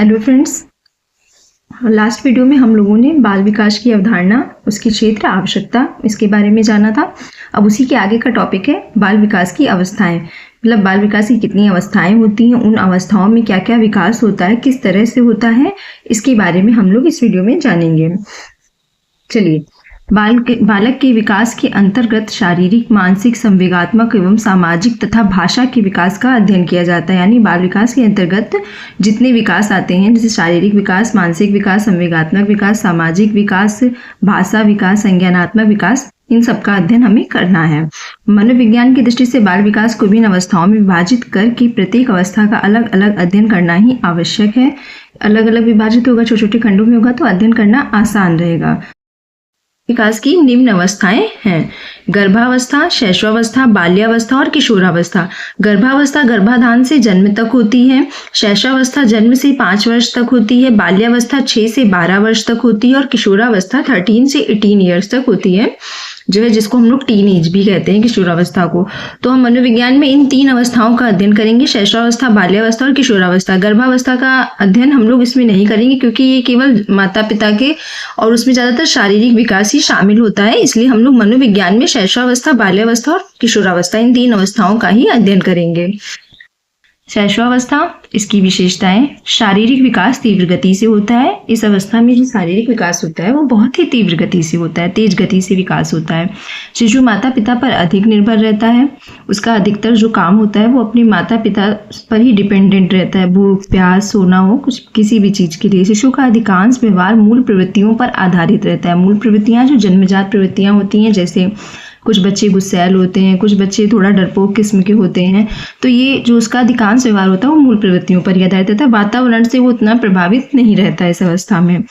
Hello friends, last video में हम लोगों ने बाल विकास की अवधारणा, उसकी क्षेत्र, आवश्यकता, इसके बारे में जाना था। अब उसी के आगे का टॉपिक है बाल विकास की अवस्थाएं। मतलब बाल विकास की कितनी अवस्थाएं होती हैं, उन अवस्थाओं में क्या क्या विकास होता है, किस तरह से होता है, इसके बारे में हम लोग इस वीडियो में जानेंगे। चलिए, बालक के विकास के अंतर्गत शारीरिक, मानसिक, संवेगात्मक एवं सामाजिक तथा भाषा के विकास का अध्ययन किया जाता है। यानी बाल विकास के अंतर्गत जितने विकास आते हैं, जैसे शारीरिक विकास, मानसिक विकास, संवेगात्मक विकास, सामाजिक विकास, भाषा विकास, संज्ञानात्मक विकास, इन सब का अध्ययन हमें करना है। मनोविज्ञान की दृष्टि से बाल विकास को विभिन्न अवस्थाओं में विभाजित करके प्रत्येक अवस्था का अलग अलग अध्ययन करना ही आवश्यक है। अलग अलग विभाजित होगा, छोटे छोटे खंडों में होगा, तो अध्ययन करना आसान रहेगा। विकास की निम्न अवस्थाएं हैं: गर्भावस्था, शैशवावस्था, बाल्यावस्था और किशोरावस्था। गर्भावस्था गर्भाधान से जन्म तक होती है। शैशवावस्था जन्म से 5 वर्ष तक होती है। बाल्यावस्था 6 से 12 वर्ष तक होती है और किशोरावस्था 13 से 18 ईयर्स तक होती है, जो है जिसको हम लोग टीन एज भी कहते हैं, किशोरावस्था को। तो हम मनोविज्ञान में इन 3 अवस्थाओं का अध्ययन करेंगे: शैशवावस्था, बाल्यावस्था और किशोरावस्था। गर्भावस्था का अध्ययन हम लोग इसमें नहीं करेंगे, क्योंकि ये केवल माता पिता के और उसमें ज्यादातर शारीरिक विकास ही शामिल होता है। इसलिए हम लोग मनोविज्ञान में शैशवावस्था, बाल्यावस्था और किशोरावस्था, इन 3 अवस्थाओं का ही अध्ययन करेंगे। शैशवावस्था, इसकी विशेषताएं: शारीरिक विकास तीव्र गति से होता है। इस अवस्था में जो शारीरिक विकास होता है वो बहुत ही तीव्र गति से होता है, तेज गति से विकास होता है। शिशु माता पिता पर अधिक निर्भर रहता है। उसका अधिकतर जो काम होता है वो अपने माता पिता पर ही डिपेंडेंट रहता है। भूख, प्यास, सोना हो, कुछ किसी भी चीज के लिए। शिशु का अधिकांश व्यवहार मूल प्रवृत्तियों पर आधारित रहता है। मूल प्रवृत्तियां जो जन्मजात प्रवृत्तियां होती हैं, जैसे कुछ बच्चे गुस्सैल होते हैं, कुछ बच्चे थोड़ा डरपोक किस्म के होते हैं, तो ये जो उसका अधिकांश व्यवहार होता है वो मूल प्रवृत्तियों पर ही आधारित रहता है। वातावरण से वो उतना प्रभावित नहीं रहता है इस अवस्था में।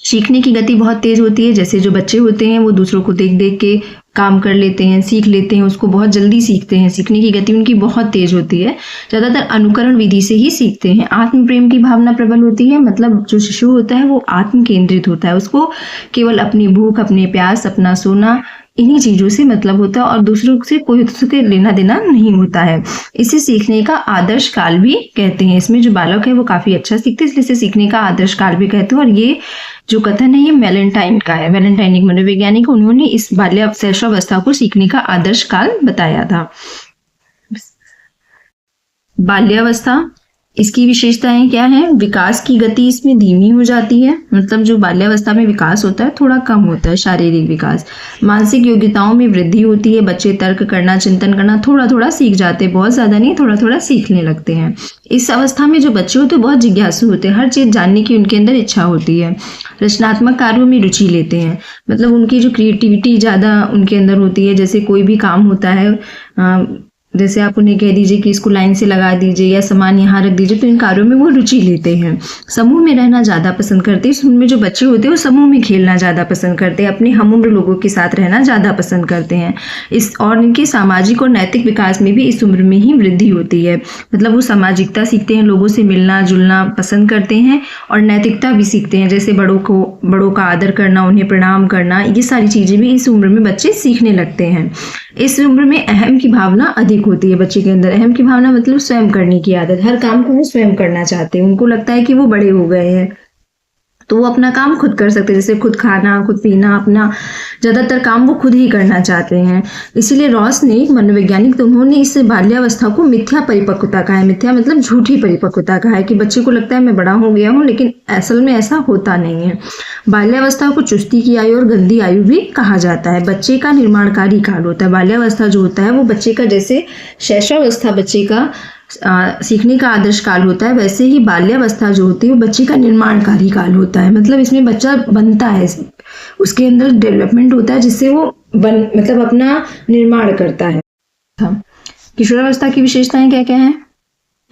सीखने की गति बहुत तेज होती है। जैसे जो बच्चे होते हैं वो दूसरों को देख देख के काम कर लेते हैं, सीख लेते हैं, उसको बहुत जल्दी सीखते हैं। सीखने की गति उनकी बहुत तेज होती है। ज्यादातर अनुकरण विधि से ही सीखते हैं। आत्म प्रेम की भावना प्रबल होती है। मतलब जो शिशु होता है वो आत्म केंद्रित होता है। उसको केवल अपनी भूख, अपने प्यास, अपना सोना, इन्हीं चीजों से मतलब होता है और दूसरों से कोई उसके लेना देना नहीं होता है। इसे सीखने का आदर्श काल भी कहते हैं। इसमें जो बालक है वो काफी अच्छा सीखते हैं, इसलिए इसे सीखने का आदर्श काल भी कहते हैं। और ये जो कथन है ये वैलेंटाइन का है। वैलेंटाइन एक मनोवैज्ञानिक, उन्होंने इस शैशवावस्था को सीखने का आदर्श काल बताया था। बाल्यावस्था, इसकी विशेषताएं क्या है? विकास की गति इसमें धीमी हो जाती है। मतलब जो बाल्यावस्था में विकास होता है थोड़ा कम होता है, शारीरिक विकास। मानसिक योग्यताओं में वृद्धि होती है। बच्चे तर्क करना, चिंतन करना थोड़ा थोड़ा सीख जाते हैं, बहुत ज्यादा नहीं, थोड़ा थोड़ा सीखने लगते हैं। इस अवस्था में जो बच्चे होते हैं बहुत जिज्ञासु होते हैं, हर चीज जानने की उनके अंदर इच्छा होती है। रचनात्मक कार्यों में रुचि लेते हैं। मतलब उनकी जो क्रिएटिविटी ज्यादा उनके अंदर होती है। जैसे कोई भी काम होता है, जैसे आप उन्हें कह दीजिए कि इसको लाइन से लगा दीजिए या सामान यहाँ रख दीजिए, तो इन कार्यों में वो रुचि लेते हैं। समूह में रहना ज्यादा पसंद करते हैं। समूह में जो बच्चे होते हैं वो समूह में खेलना ज्यादा पसंद करते हैं। अपने हम उम्र लोगों के साथ रहना ज्यादा पसंद करते हैं। और इनके सामाजिक और नैतिक विकास में भी इस उम्र में ही वृद्धि होती है। मतलब वो सामाजिकता सीखते हैं, लोगों से मिलना जुलना पसंद करते हैं और नैतिकता भी सीखते हैं। जैसे बड़ों का आदर करना, उन्हें प्रणाम करना, ये सारी चीजें भी इस उम्र में बच्चे सीखने लगते हैं। इस उम्र में अहम की भावना अधिक होती है बच्चे के अंदर। अहम की भावना मतलब स्वयं करने की आदत। हर काम को वो स्वयं करना चाहते हैं। उनको लगता है कि वो बड़े हो गए हैं तो वो अपना काम खुद कर सकते हैं। जैसे खुद खाना, खुद पीना, अपना ज्यादातर काम वो खुद ही करना चाहते हैं। इसीलिए रॉस ने, एक मनोवैज्ञानिक, तो उन्होंने इस बाल्यावस्था को मिथ्या परिपक्वता कहा है। मिथ्या मतलब झूठी परिपक्वता कहा है, कि बच्चे को लगता है मैं बड़ा हो गया हूँ, लेकिन असल में ऐसा होता नहीं है। बाल्यावस्था को चुस्ती की आयु और गंदी आयु भी कहा जाता है। बच्चे का निर्माणकारी काल होता है। बाल्यावस्था जो होता है वो बच्चे का, जैसे शैशवावस्था बच्चे का सीखने का आदर्श काल होता है, वैसे ही बाल्यावस्था जो होती है वो बच्चे का निर्माणकारी काल होता है। मतलब इसमें बच्चा बनता है, उसके अंदर डेवलपमेंट होता है, जिससे वो मतलब अपना निर्माण करता है। किशोरावस्था की विशेषताएं क्या क्या है?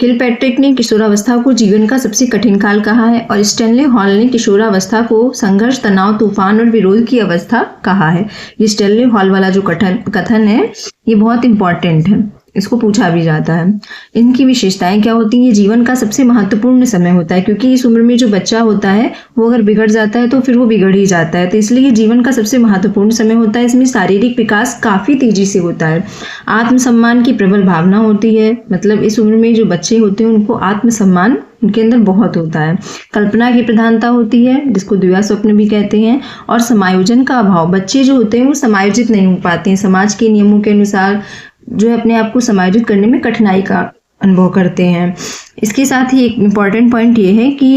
किलपैट्रिक ने किशोरावस्था को जीवन का सबसे कठिन काल कहा है और स्टैनले हॉल ने किशोरावस्था को संघर्ष, तनाव, तूफान और विरोध की अवस्था कहा है। ये स्टैनले हॉल वाला जो कथन है ये बहुत इंपॉर्टेंट है। इसको पूछा भी जाता है। इनकी विशेषताएं क्या होती हैं? ये जीवन का सबसे महत्वपूर्ण समय होता है, क्योंकि इस उम्र में जो बच्चा होता है वो अगर बिगड़ जाता है तो फिर वो बिगड़ ही जाता है, तो इसलिए ये जीवन का सबसे महत्वपूर्ण समय होता है। इसमें शारीरिक विकास काफ़ी तेजी से होता है। आत्मसम्मान की प्रबल भावना होती है, मतलब इस उम्र में जो बच्चे होते हैं उनको आत्मसम्मान उनके अंदर बहुत होता है। कल्पना की प्रधानता होती है, जिसको द्विया स्वप्न भी कहते हैं। और समायोजन का अभाव, बच्चे जो होते हैं वो समायोजित नहीं हो पाते हैं, समाज के नियमों के अनुसार जो है अपने आप को समायोजित करने में कठिनाई का अनुभव करते हैं। इसके साथ ही एक इम्पॉर्टेंट पॉइंट ये है कि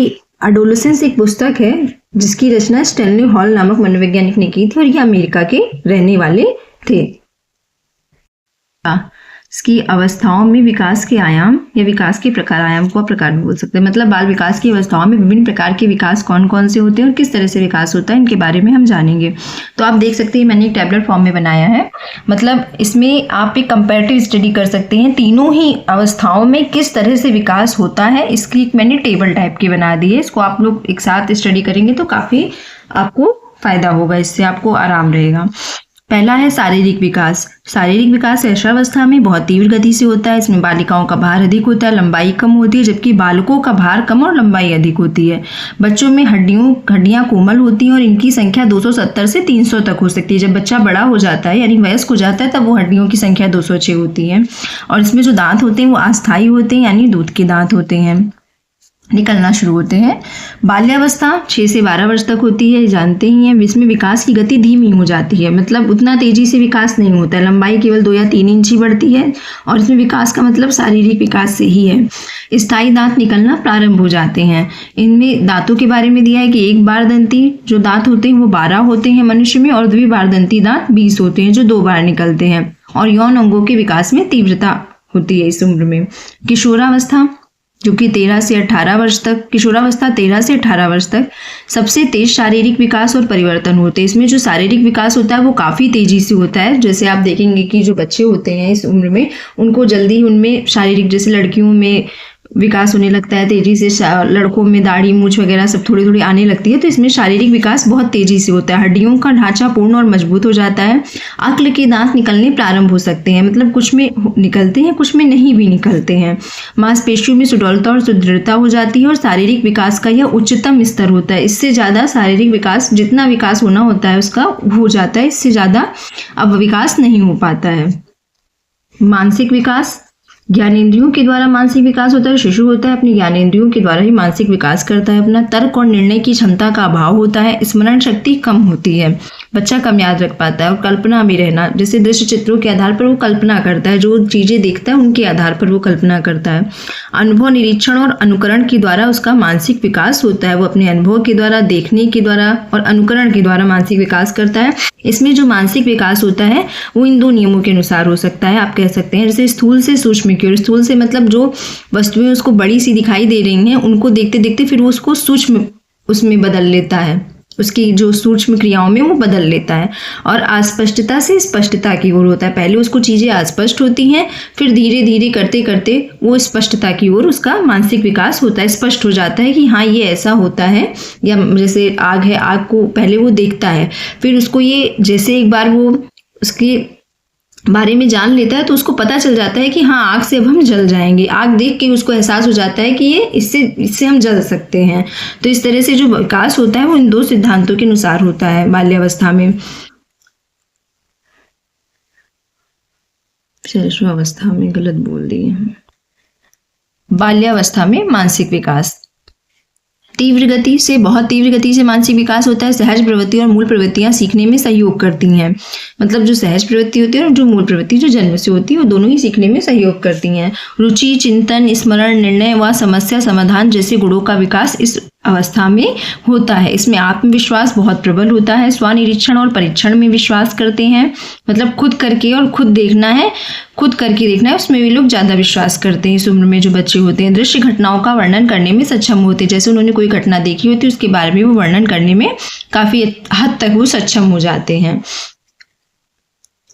एडोलेसेंस एक पुस्तक है जिसकी रचना स्टैनली हॉल नामक मनोवैज्ञानिक ने की थी, और ये अमेरिका के रहने वाले थे। इसकी अवस्थाओं में विकास के आयाम या विकास के प्रकार, आयाम को प्रकार भी बोल सकते हैं, मतलब बाल विकास की अवस्थाओं में विभिन्न प्रकार के विकास कौन कौन से होते हैं और किस तरह से विकास होता है, इनके बारे में हम जानेंगे। तो आप देख सकते हैं मैंने एक टैबलेट फॉर्म में बनाया है, मतलब इसमें आप एक कंपैरेटिव स्टडी कर सकते हैं तीनों ही अवस्थाओं में किस तरह से विकास होता है। इसकी एक मैंने टेबल टाइप की बना दी है, इसको आप लोग एक साथ स्टडी करेंगे तो काफ़ी आपको फायदा होगा, इससे आपको आराम रहेगा। पहला है शारीरिक विकास। शारीरिक विकास ऐशावस्था में बहुत तीव्र गति से होता है। इसमें बालिकाओं का भार अधिक होता है, लंबाई कम होती है, जबकि बालकों का भार कम और लंबाई अधिक होती है। बच्चों में हड्डियां कोमल होती हैं और इनकी संख्या 270 से 300 तक हो सकती है। जब बच्चा बड़ा हो जाता है यानी वयस्क हो जाता है तब वो हड्डियों की संख्या 206 होती है। और इसमें जो दांत होते हैं वो अस्थायी होते हैं, यानी दूध के दांत होते हैं, निकलना शुरू होते हैं। बाल्यावस्था 6 से 12 वर्ष तक होती है, जानते ही हैं। इसमें विकास की गति धीमी हो जाती है, मतलब उतना तेजी से विकास नहीं होता है, लंबाई केवल 2 या 3 इंच ही बढ़ती है। और इसमें विकास का मतलब शारीरिक विकास से ही है। स्थायी दांत निकलना प्रारंभ हो जाते हैं। इनमें दांतों के बारे में दिया है कि एक बारदंती जो दांत होते हैं वो 12 होते हैं मनुष्य में, और द्विबारदंती दांत 20 होते हैं जो 2 बार निकलते हैं। और यौन अंगों के विकास में तीव्रता होती है इस उम्र में। किशोरावस्था जो कि 13 से 18 वर्ष तक, किशोरावस्था 13 से 18 वर्ष तक सबसे तेज शारीरिक विकास और परिवर्तन होते हैं। इसमें जो शारीरिक विकास होता है वो काफ़ी तेजी से होता है। जैसे आप देखेंगे कि जो बच्चे होते हैं इस उम्र में उनको जल्दी उनमें शारीरिक, जैसे लड़कियों में विकास होने लगता है तेजी से, लड़कों में दाढ़ी मूछ वगैरह सब थोड़ी थोड़ी आने लगती है, तो इसमें शारीरिक विकास बहुत तेजी से होता है। हड्डियों का ढांचा पूर्ण और मजबूत हो जाता है। अक्ल के दांत निकलने प्रारंभ हो सकते हैं, मतलब कुछ में निकलते हैं कुछ में नहीं भी निकलते हैं। मांसपेशियों में सुडौलता और सुदृढ़ता हो जाती है और शारीरिक विकास का यह उच्चतम स्तर होता है। इससे ज़्यादा शारीरिक विकास, जितना विकास होना होता है उसका हो जाता है, इससे ज़्यादा अब विकास नहीं हो पाता है। मानसिक विकास, ज्ञानेंद्रियों के द्वारा मानसिक विकास होता है। शिशु होता है अपनी ज्ञानेंद्रियों के द्वारा ही मानसिक विकास करता है अपना। तर्क और निर्णय की क्षमता का अभाव होता है। स्मरण शक्ति कम होती है, बच्चा कम याद रख पाता है। और कल्पना भी रहना, जैसे दृश्य चित्रों के आधार पर वो कल्पना करता है, जो चीजें देखता है उनके आधार पर वो कल्पना करता है। अनुभव, निरीक्षण और अनुकरण के द्वारा उसका मानसिक विकास होता है। वो अपने अनुभव के द्वारा, देखने के द्वारा और अनुकरण के द्वारा मानसिक विकास करता है। इसमें जो मानसिक विकास होता है वो इन 2 नियमों के अनुसार हो सकता है, आप कह सकते हैं। जैसे स्थूल से सूक्ष्म की ओर, स्थूल से मतलब जो वस्तुएं उसको बड़ी सी दिखाई दे रही हैं उनको देखते देखते फिर वो उसको सूक्ष्म उसमें बदल लेता है, उसकी जो सूक्ष्म क्रियाओं में वो बदल लेता है। और अस्पष्टता से स्पष्टता की ओर होता है। पहले उसको चीजें अस्पष्ट होती हैं, फिर धीरे धीरे करते करते वो स्पष्टता की ओर उसका मानसिक विकास होता है। स्पष्ट हो जाता है कि हाँ ये ऐसा होता है, या जैसे आग है, आग को पहले वो देखता है, फिर उसको ये जैसे एक बार वो उसके बारे में जान लेता है तो उसको पता चल जाता है कि हाँ आग से अब हम जल जाएंगे। आग देख के उसको एहसास हो जाता है कि ये इससे हम जल सकते हैं। तो इस तरह से जो विकास होता है वो इन 2 सिद्धांतों के अनुसार होता है बाल्यावस्था में। शिशुअवस्था में गलत बोल दिए। बाल्यावस्था में मानसिक विकास तीव्र गति से, बहुत तीव्र गति से मानसिक विकास होता है। सहज प्रवृत्ति और मूल प्रवृत्तियां सीखने में सहयोग करती हैं, मतलब जो सहज प्रवृत्ति होती है और जो मूल प्रवृत्ति जो जन्म से होती है वो दोनों ही सीखने में सहयोग करती हैं। रुचि, चिंतन, स्मरण, निर्णय व समस्या समाधान जैसे गुणों का विकास इस अवस्था में होता है। इसमें आत्मविश्वास बहुत प्रबल होता है। स्वनिरीक्षण और परीक्षण में विश्वास करते हैं, मतलब खुद करके और खुद देखना है, खुद करके देखना है, उसमें भी लोग ज़्यादा विश्वास करते हैं इस उम्र में जो बच्चे होते हैं। दृश्य घटनाओं का वर्णन करने में सक्षम होते हैं, जैसे उन्होंने कोई घटना देखी होती है उसके बारे में वो वर्णन करने में काफ़ी हद तक वो सक्षम हो जाते हैं।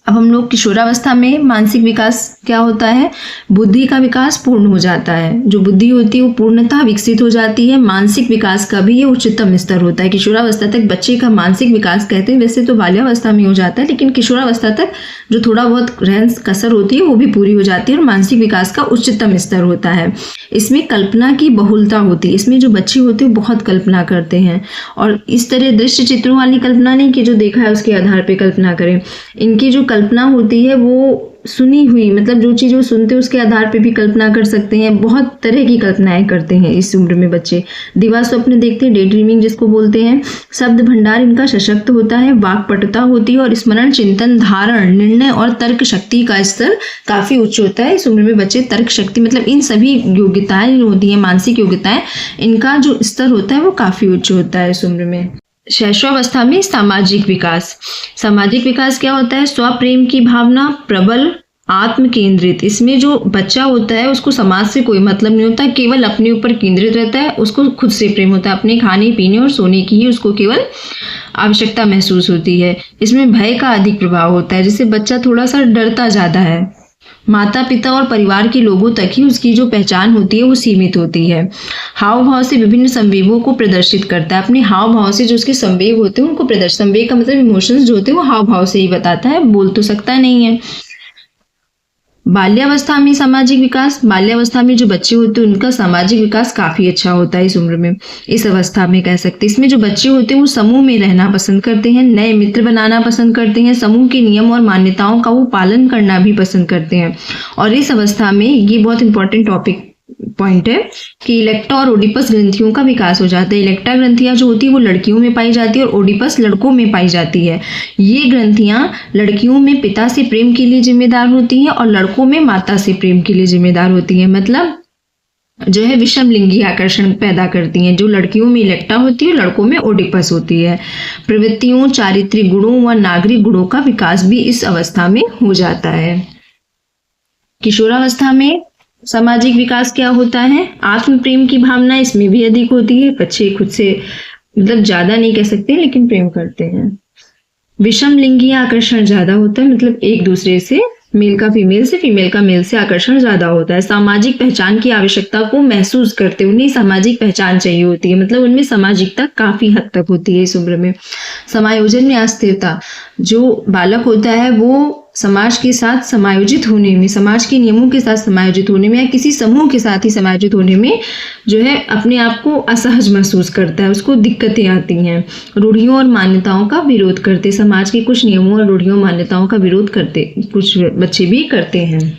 अब हम लोग किशोरावस्था में मानसिक विकास क्या होता है, बुद्धि का विकास पूर्ण हो जाता है। जो बुद्धि होती है वो पूर्णतः विकसित हो जाती है। मानसिक विकास का भी ये उच्चतम स्तर होता है। किशोरावस्था तक बच्चे का मानसिक विकास कहते हैं, वैसे तो बाल्यावस्था में हो जाता है, लेकिन किशोरावस्था तक जो थोड़ा बहुत रहन कसर होती है वो भी पूरी हो जाती है और मानसिक विकास का उच्चतम स्तर होता है। इसमें कल्पना की बहुलता होती है। इसमें जो बच्चे होते हैं बहुत कल्पना करते हैं, और इस तरह दृश्य चित्रों वाली कल्पना नहीं कि जो देखा है उसके आधार पर कल्पना करें। इनकी जो कल्पना होती है वो सुनी हुई, मतलब जो चीज़ वो सुनते हैं उसके आधार पे भी कल्पना कर सकते हैं। बहुत तरह की कल्पनाएं करते हैं इस उम्र में बच्चे। दिवा स्वप्न देखते हैं, डे ड्रीमिंग जिसको बोलते हैं। शब्द भंडार इनका सशक्त होता है, वाक्पटुता होती है और स्मरण, चिंतन, धारण, निर्णय और तर्क शक्ति का स्तर काफी उच्च होता है। इस उम्र में बच्चे तर्क शक्ति, मतलब इन सभी योग्यताएं होती है, मानसिक योग्यताएं, इनका जो स्तर होता है वो काफी उच्च होता है इस उम्र में। शैशवावस्था में सामाजिक विकास। सामाजिक विकास क्या होता है, स्वप्रेम की भावना प्रबल, आत्म केंद्रित। इसमें जो बच्चा होता है उसको समाज से कोई मतलब नहीं होता, केवल अपने ऊपर केंद्रित रहता है। उसको खुद से प्रेम होता है, अपने खाने पीने और सोने की ही उसको केवल आवश्यकता महसूस होती है। इसमें भय का अधिक प्रभाव होता है, जिससे बच्चा थोड़ा सा डरता ज्यादा है। माता पिता और परिवार के लोगों तक ही उसकी जो पहचान होती है वो सीमित होती है। हाव भाव से विभिन्न संवेगों को प्रदर्शित करता है। अपने हाव भाव से जो उसके संवेग होते हैं उनको प्रदर्शित, संवेग का मतलब इमोशंस जो होते हैं वो हाव भाव से ही बताता है, बोल तो सकता नहीं है। बाल्यावस्था में सामाजिक विकास। बाल्यावस्था में जो बच्चे होते हैं उनका सामाजिक विकास काफी अच्छा होता है इस उम्र में, इस अवस्था में कह सकते हैं। इसमें जो बच्चे होते हैं वो समूह में रहना पसंद करते हैं, नए मित्र बनाना पसंद करते हैं, समूह के नियम और मान्यताओं का वो पालन करना भी पसंद करते हैं। और इस अवस्था में ये बहुत इंपॉर्टेंट पॉइंट है कि इलेक्टा और ओडिपस ग्रंथियों का विकास हो जाता है। इलेक्टा ग्रंथियां जो होती है वो लड़कियों में पाई जाती है और ओडिपस लड़कों में पाई जाती है। ये ग्रंथियां लड़कियों में पिता से प्रेम के लिए जिम्मेदार होती हैं और लड़कों में माता से प्रेम के लिए जिम्मेदार होती है। मतलब जो है विषम लिंगी आकर्षण पैदा करती हैं। जो लड़कियों में इलेक्टा होती है, लड़कों में ओडिपस होती है। प्रवृत्तियों, चारित्रिक गुणों व नागरिक गुणों का विकास भी इस अवस्था में हो जाता है। किशोरावस्था में सामाजिक विकास क्या होता है, आत्म प्रेम की भावना इसमें भी अधिक होती है। बच्चे खुद से, मतलब ज्यादा नहीं कह सकते लेकिन प्रेम करते हैं। विषम लिंगी आकर्षण ज्यादा होता है, मतलब एक दूसरे से, मेल का फीमेल से, फीमेल का मेल से आकर्षण ज्यादा होता है। सामाजिक पहचान की आवश्यकता को महसूस करते, उन्हें सामाजिक पहचान चाहिए होती है, मतलब उनमें सामाजिकता काफी हद तक होती है इस उम्र में। समायोजन में अस्थिरता। जो बालक होता है वो समाज के साथ समायोजित होने में, समाज के नियमों के साथ समायोजित होने में या किसी समूह के साथ ही समायोजित होने में जो है अपने आप को असहज महसूस करता है, उसको दिक्कतें आती हैं। रूढ़ियों और मान्यताओं का विरोध करते, समाज के कुछ नियमों और रूढ़ियों मान्यताओं का विरोध करते कुछ बच्चे भी करते हैं।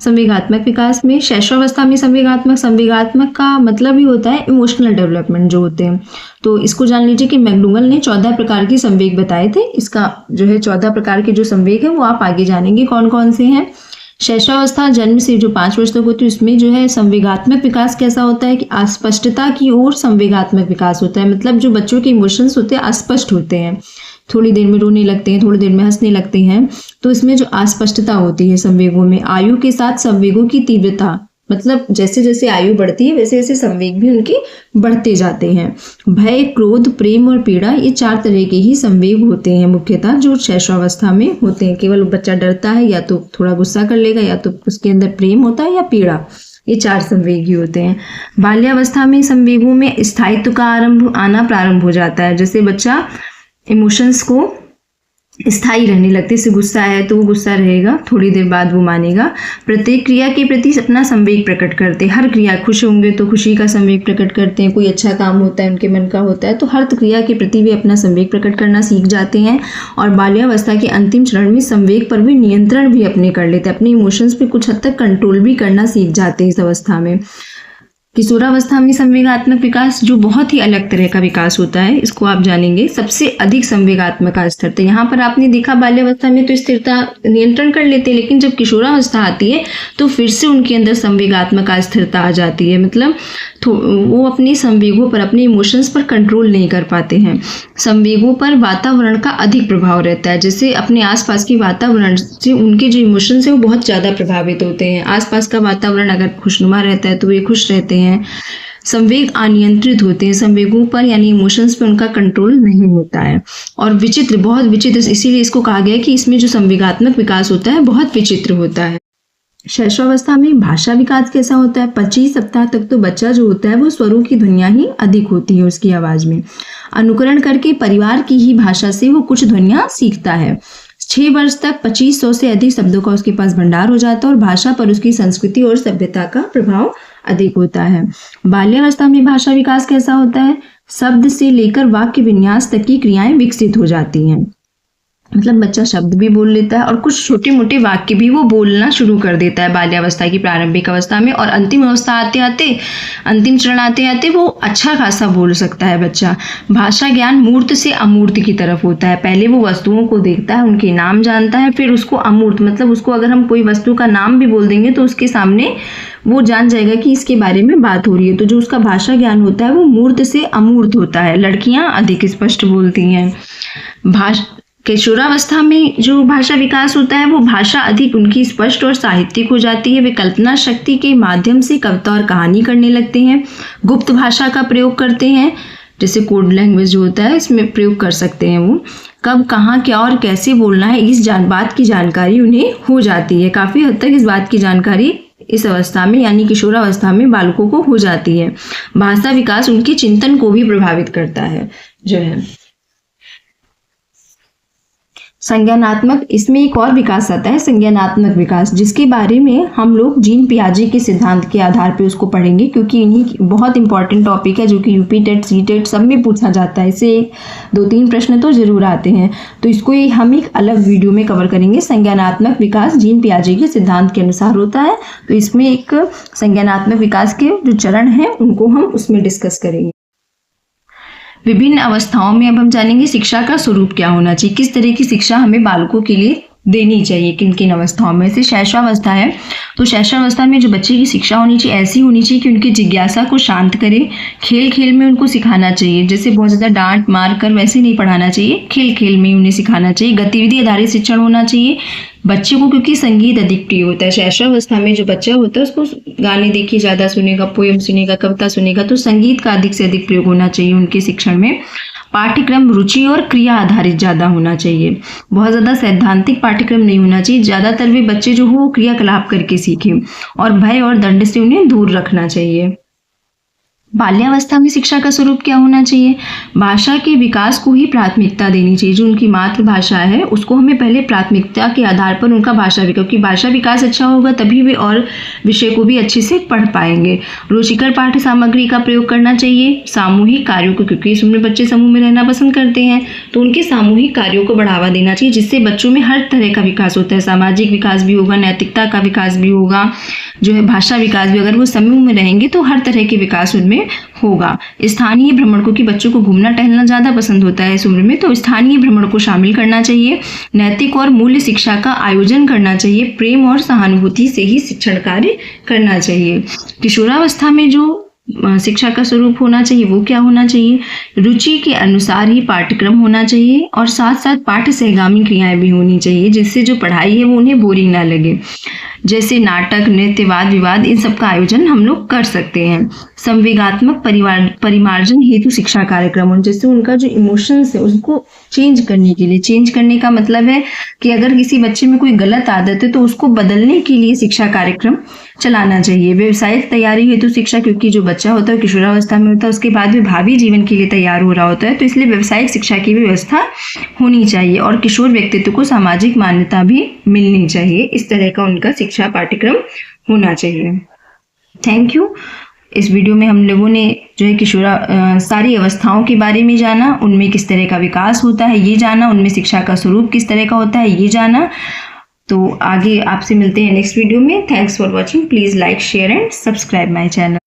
संवेगात्मक विकास में शैशवावस्था में संवेगात्मक का मतलब ही होता है इमोशनल डेवलपमेंट जो होते हैं। तो इसको जान लीजिए कि मैकडोगल ने 14 प्रकार के संवेग बताए थे। इसका जो है 14 प्रकार के जो संवेग है वो आप आगे जानेंगे कौन कौन से हैं। शैशवावस्था जन्म से जो 5 वर्ष तक होती है उसमें जो है संवेगात्मक विकास कैसा होता है कि अस्पष्टता की ओर संवेगात्मक विकास होता है। मतलब जो बच्चों के इमोशंस होते हैं अस्पष्ट होते हैं, थोड़ी देर में रोने लगते हैं, थोड़ी देर में हंसने लगते हैं। तो इसमें जो अस्पष्टता होती है संवेगों में। आयु के साथ संवेगों की तीव्रता, मतलब जैसे जैसे आयु बढ़ती है वैसे वैसे संवेग भी उनके बढ़ते जाते हैं। भय, क्रोध, प्रेम और पीड़ा, ये 4 तरह के ही संवेग होते हैं मुख्यतः जो शैशवावस्था में होते हैं। केवल बच्चा डरता है या तो थोड़ा गुस्सा कर लेगा या तो उसके अंदर प्रेम होता है या पीड़ा, ये 4 संवेग ही होते हैं। बाल्यावस्था में संवेगों में स्थायित्व का आना प्रारंभ हो जाता है। जैसे बच्चा इमोशंस को स्थायी रहने लगते, जैसे गुस्सा है तो वो गुस्सा रहेगा, थोड़ी देर बाद वो मानेगा। प्रत्येक क्रिया के प्रति अपना संवेग प्रकट करते, हर क्रिया, खुश होंगे तो खुशी का संवेग प्रकट करते हैं, कोई अच्छा काम होता है उनके मन का होता है तो हर क्रिया के प्रति भी अपना संवेग प्रकट करना सीख जाते हैं। और बाल्यावस्था के अंतिम चरण में संवेग पर भी नियंत्रण भी अपने कर लेते हैं, अपने इमोशंस पे कुछ हद तक कंट्रोल भी करना सीख जाते हैं इस अवस्था में। किशोरावस्था में संवेगात्मक विकास जो बहुत ही अलग तरह का विकास होता है, इसको आप जानेंगे। सबसे अधिक संवेगात्मक का स्थिरता, यहाँ पर आपने देखा बाल्यावस्था में तो स्थिरता नियंत्रण कर लेते हैं, लेकिन जब किशोरावस्था आती है तो फिर से उनके अंदर संवेगात्मक अस्थिरता आ जाती है। मतलब वो अपने संवेगों पर, अपने इमोशंस पर कंट्रोल नहीं कर पाते हैं। संवेगों पर वातावरण का अधिक प्रभाव रहता है, जैसे अपने आसपास के वातावरण से उनके जो इमोशंस है वो बहुत ज़्यादा प्रभावित होते हैं। आसपास का वातावरण अगर खुशनुमा रहता है तो वे खुश रहते हैं, संवेग अनियंत्रित होते हैं, संवेगों पर यानी इमोशंस पे उनका कंट्रोल नहीं होता है। और विचित्र, बहुत विचित्र, इसीलिए इसको कहा गया है कि इसमें जो संवेगात्मक विकास होता है बहुत विचित्र होता है। शैशवावस्था में भाषा विकास कैसा होता है? 25 सप्ताह तक तो बच्चा जो होता है वो स्वरों की ध्वनियां ही अधिक होती है उसकी आवाज में। अनुकरण करके परिवार की ही भाषा से वो कुछ ध्वनियां सीखता है। 6 वर्ष तक 2500 से अधिक शब्दों का उसके पास भंडार हो जाता है और भाषा पर उसकी संस्कृति और सभ्यता का प्रभाव अधिक होता है। बाल्यावस्था में भाषा विकास कैसा होता है? शब्द से लेकर वाक्य विन्यास तक की क्रियाएं विकसित हो जाती हैं। मतलब बच्चा शब्द भी बोल लेता है और कुछ छोटे मोटे वाक्य भी वो बोलना शुरू कर देता है बाल्यावस्था की प्रारंभिक अवस्था में। और अंतिम अवस्था आते आते, अंतिम चरण आते आते वो अच्छा खासा बोल सकता है बच्चा। भाषा ज्ञान मूर्त से अमूर्त की तरफ होता है। पहले वो वस्तुओं को देखता है, उनके नाम जानता है, फिर उसको अमूर्त, मतलब उसको अगर हम कोई वस्तु का नाम भी बोल देंगे तो उसके सामने वो जान जाएगा कि इसके बारे में बात हो रही है। तो जो उसका भाषा ज्ञान होता है वो मूर्त से अमूर्त होता है। लड़कियां अधिक स्पष्ट बोलती हैं। किशोरावस्था में जो भाषा विकास होता है वो भाषा अधिक उनकी स्पष्ट और साहित्यिक हो जाती है। वे कल्पना शक्ति के माध्यम से कविता और कहानी करने लगते हैं। गुप्त भाषा का प्रयोग करते हैं, जैसे कोड लैंग्वेज जो होता है इसमें प्रयोग कर सकते हैं। वो कब, कहाँ, क्या और कैसे बोलना है इस बात की जानकारी उन्हें हो जाती है। काफ़ी हद तक इस बात की जानकारी इस अवस्था में यानी किशोरावस्था में बालकों को हो जाती है। भाषा विकास उनके चिंतन को भी प्रभावित करता है जो है। संज्ञानात्मक, इसमें एक और विकास आता है संज्ञानात्मक विकास, जिसके बारे में हम लोग जीन पियाजे के सिद्धांत के आधार पे उसको पढ़ेंगे, क्योंकि इन्हीं बहुत इंपॉर्टेंट टॉपिक है जो कि यूपी टेट, सी टेट सब में पूछा जाता है। इससे 2-3 प्रश्न तो जरूर आते हैं। तो इसको हम एक अलग वीडियो में कवर करेंगे। संज्ञानात्मक विकास जीन पियाजे के सिद्धांत के अनुसार होता है, तो इसमें एक संज्ञानात्मक विकास के जो चरण हैं उनको हम उसमें डिस्कस करेंगे। विभिन्न अवस्थाओं में अब हम जानेंगे शिक्षा का स्वरूप क्या होना चाहिए, किस तरह की शिक्षा हमें बालकों के लिए देनी चाहिए, किन किन अवस्थाओं में। से शैशवावस्था है, तो शैशवावस्था में जो बच्चे की शिक्षा होनी चाहिए ऐसी होनी चाहिए कि उनकी जिज्ञासा को शांत करे। खेल खेल में उनको सिखाना चाहिए, जैसे बहुत ज़्यादा डांट मार कर वैसे नहीं पढ़ाना चाहिए, खेल खेल में उन्हें सिखाना चाहिए। गतिविधि आधारित शिक्षण होना चाहिए बच्चे को, क्योंकि संगीत अधिक प्रिय होता है। शैशवावस्था में जो बच्चा होता है उसको गाने देखिए ज़्यादा सुनेगा, पोएम सुनेगा, कविता सुनेगा, तो संगीत का अधिक से अधिक प्रयोग होना चाहिए उनके शिक्षण में। पाठ्यक्रम रुचि और क्रिया आधारित ज़्यादा होना चाहिए, बहुत ज़्यादा सैद्धांतिक पाठ्यक्रम नहीं होना चाहिए। ज़्यादातर वे बच्चे जो हो वो क्रियाकलाप करके सीखें और भय और दंड से उन्हें दूर रखना चाहिए। बाल्यावस्था में शिक्षा का स्वरूप क्या होना चाहिए? भाषा के विकास को ही प्राथमिकता देनी चाहिए। जो उनकी मातृभाषा है उसको हमें पहले प्राथमिकता के आधार पर उनका भाषा विकास, क्योंकि भाषा विकास अच्छा होगा तभी वे और विषय को भी अच्छे से पढ़ पाएंगे। रुचिकर पाठ्य सामग्री का प्रयोग करना चाहिए। सामूहिक कार्यों को, क्योंकि इसमें बच्चे समूह में रहना पसंद करते हैं, तो उनके सामूहिक कार्यों को बढ़ावा देना चाहिए, जिससे बच्चों में हर तरह का विकास होता है। सामाजिक विकास भी होगा, नैतिकता का विकास भी होगा, जो है भाषा विकास भी। अगर वो समूह में रहेंगे तो हर तरह के विकास उनमें होगा। स्थानीय भ्रमण, क्योंकि बच्चों को घूमना टहलना ज़्यादा पसंद होता है इस उम्र में, तो स्थानीय भ्रमण को शामिल करना चाहिए। नैतिक और मूल्य शिक्षा का आयोजन करना चाहिए। प्रेम और सहानुभूति से ही शिक्षण कार्य करना चाहिए। किशोरावस्था में जो शिक्षा का स्वरूप होना चाहिए वो क्या होना चाहिए? रुचि के अनुसार ही पाठ्यक्रम होना चाहिए और साथ साथ पाठ्य सहगामी क्रियाएं भी होनी चाहिए, जिससे जो पढ़ाई है वो उन्हें बोरिंग ना लगे। जैसे नाटक, नृत्य, वाद विवाद, इन सब का आयोजन हम लोग कर सकते हैं। संवेगात्मक परिमार्जन हेतु शिक्षा कार्यक्रम, जैसे उनका जो इमोशंस है उसको चेंज करने के लिए, चेंज करने का मतलब है कि अगर किसी बच्चे में कोई गलत आदत है तो उसको बदलने के लिए शिक्षा कार्यक्रम चलाना चाहिए। व्यवसायिक तैयारी हेतु शिक्षा, क्योंकि जो बच्चा होता है किशोरावस्था में होता है उसके बाद भी भावी जीवन के लिए तैयार हो रहा होता है, तो इसलिए व्यवसायिक शिक्षा की भी व्यवस्था होनी चाहिए। और किशोर व्यक्तित्व को सामाजिक मान्यता भी मिलनी चाहिए। इस तरह का उनका शिक्षा पाठ्यक्रम होना चाहिए। Thank you. इस वीडियो में हम लोगों ने जो है सारी अवस्थाओं के बारे में जाना, उनमें किस तरह का विकास होता है ये जाना, उनमें शिक्षा का स्वरूप किस तरह का होता है ये जाना। तो आगे आपसे मिलते हैं नेक्स्ट वीडियो में। Thanks for watching. Please like, share and subscribe my channel.